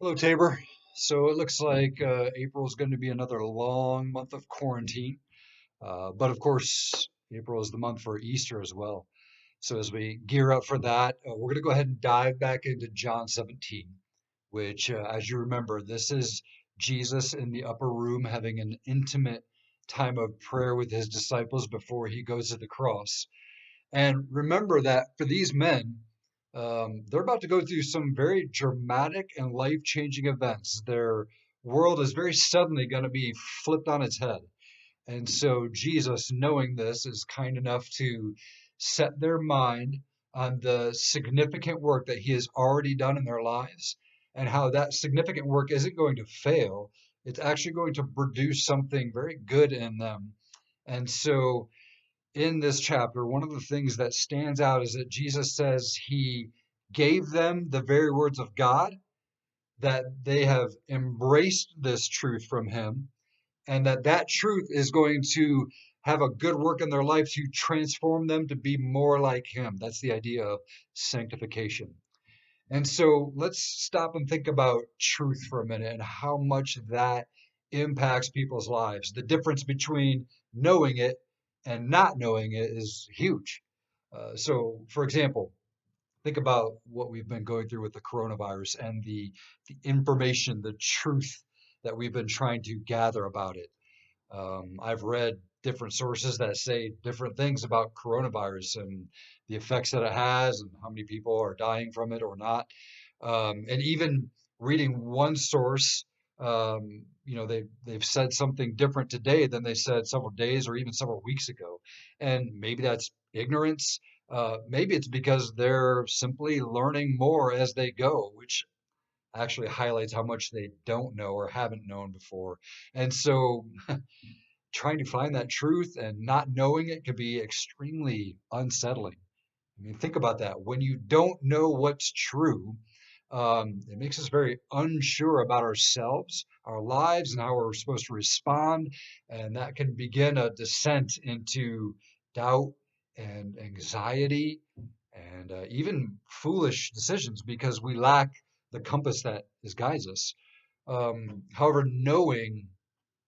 Hello, Tabor. So it looks like April is going to be another long month of quarantine. But of course, April is the month for Easter as well. So as we gear up for that, we're going to go ahead and dive back into John 17, which, as you remember, this is Jesus in the upper room having an intimate time of prayer with his disciples before he goes to the cross. And remember that for these men, they're about to go through some very dramatic and life-changing events. Their world is very suddenly going to be flipped on its head. And so Jesus, knowing this, is kind enough to set their mind on the significant work that he has already done in their lives and how that significant work isn't going to fail. It's actually going to produce something very good in them. And so in this chapter, one of the things that stands out is that Jesus says he gave them the very words of God, that they have embraced this truth from him, and that that truth is going to have a good work in their life to transform them to be more like him. That's the idea of sanctification. And so let's stop and think about truth for a minute and how much that impacts people's lives. The difference between knowing it and not knowing it is huge. So, for example, think about what we've been going through with the coronavirus and the information, the truth that we've been trying to gather about it. I've read different sources that say different things about coronavirus and the effects that it has and how many people are dying from it or not. And even reading one source, they've said something different today than they said several days or even several weeks ago. And maybe that's ignorance. Maybe it's because they're simply learning more as they go, which actually highlights how much they don't know or haven't known before. And so trying to find that truth and not knowing it can be extremely unsettling. I mean, think about that. When you don't know what's true, it makes us very unsure about ourselves, our lives, and how we're supposed to respond. And that can begin a descent into doubt and anxiety and even foolish decisions because we lack the compass that is guides us. However, knowing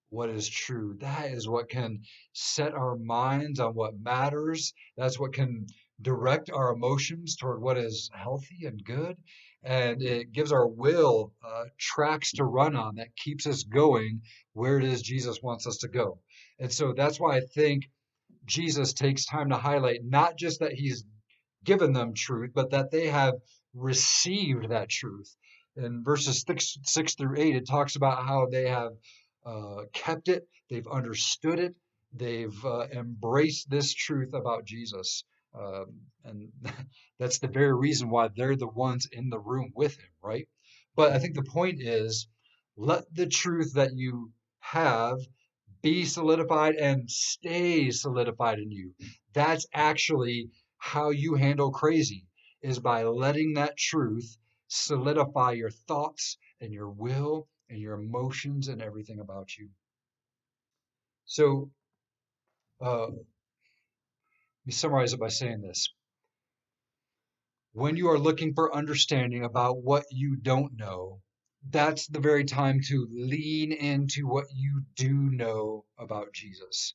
what is true. That is what can set our minds on what matters. That's what can direct our emotions toward what is healthy and good. And it gives our will tracks to run on that keeps us going where it is Jesus wants us to go. And so that's why I think Jesus takes time to highlight not just that he's given them truth, but that they have received that truth. In verses 6 through 8, it talks about how they have kept it, they've understood it, they've embraced this truth about Jesus. And that's the very reason why they're the ones in the room with him, right? But I think the point is let the truth that you have be solidified and stay solidified in you. That's actually how you handle crazy is by letting that truth solidify your thoughts and your will and your emotions and everything about you. So, let me summarize it by saying this. When you are looking for understanding about what you don't know, that's the very time to lean into what you do know about Jesus.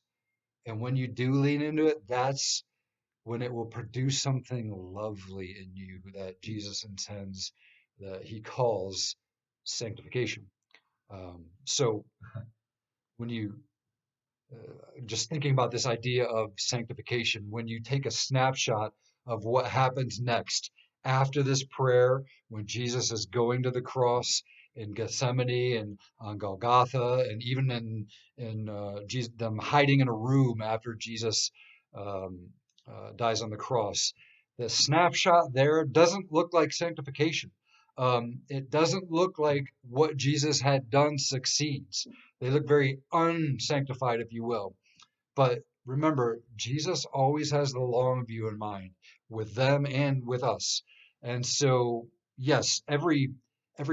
And when you do lean into it, that's when it will produce something lovely in you that Jesus intends, that he calls sanctification. So when you just thinking about this idea of sanctification, when you take a snapshot of what happens next after this prayer, when Jesus is going to the cross in Gethsemane and on Golgotha, and even in Jesus, them hiding in a room after Jesus um, dies on the cross, the snapshot there doesn't look like sanctification. It doesn't look like what Jesus had done succeeds. They look very unsanctified, if you will. But remember, Jesus always has the long view in mind with them and with us. And so, yes, every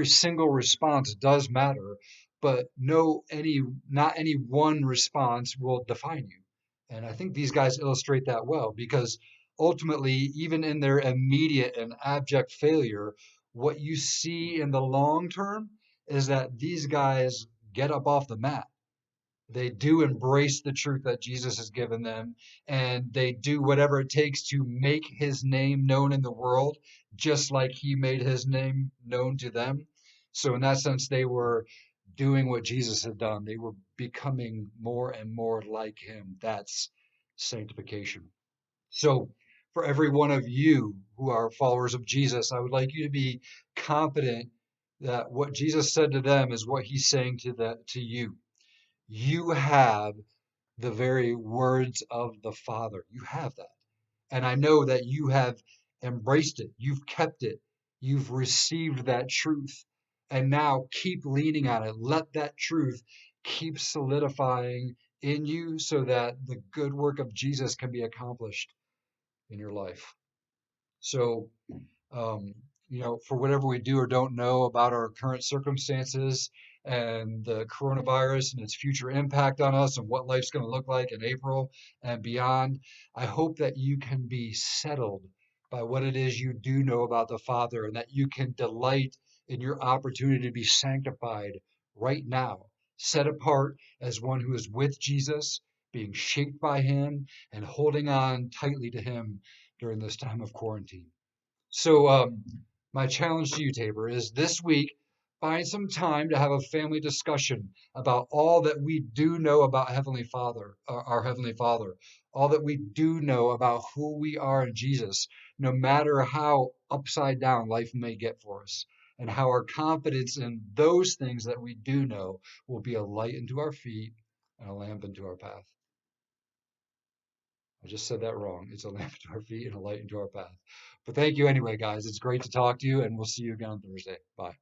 single response does matter, but not any one response will define you. And I think these guys illustrate that well because ultimately, even in their immediate and abject failure, what you see in the long term is that these guys get up off the mat. They do embrace the truth that Jesus has given them, and they do whatever it takes to make his name known in the world, just like he made his name known to them. So, in that sense, they were doing what Jesus had done. They were becoming more and more like him. That's sanctification. So, for every one of you who are followers of Jesus, I would like you to be confident that what Jesus said to them is what he's saying to you. You have the very words of the Father. You have that. And I know that you have embraced it, you've kept it, you've received that truth. And now keep leaning on it. Let that truth keep solidifying in you so that the good work of Jesus can be accomplished in your life. So, um, for whatever we do or don't know about our current circumstances and the coronavirus and its future impact on us and what life's going to look like in April and beyond, I hope that you can be settled by what it is you do know about the Father and that you can delight in your opportunity to be sanctified right now, set apart as one who is with Jesus, being shaped by Him and holding on tightly to Him during this time of quarantine. So, my challenge to you, Tabor, is this week find some time to have a family discussion about all that we do know about Heavenly Father, our Heavenly Father, all that we do know about who we are in Jesus, no matter how upside down life may get for us, and how our confidence in those things that we do know will be a light into our feet and a lamp into our path. I just said that wrong. It's a lamp to our feet and a light into our path. But thank you anyway, guys. It's great to talk to you, and we'll see you again on Thursday. Bye.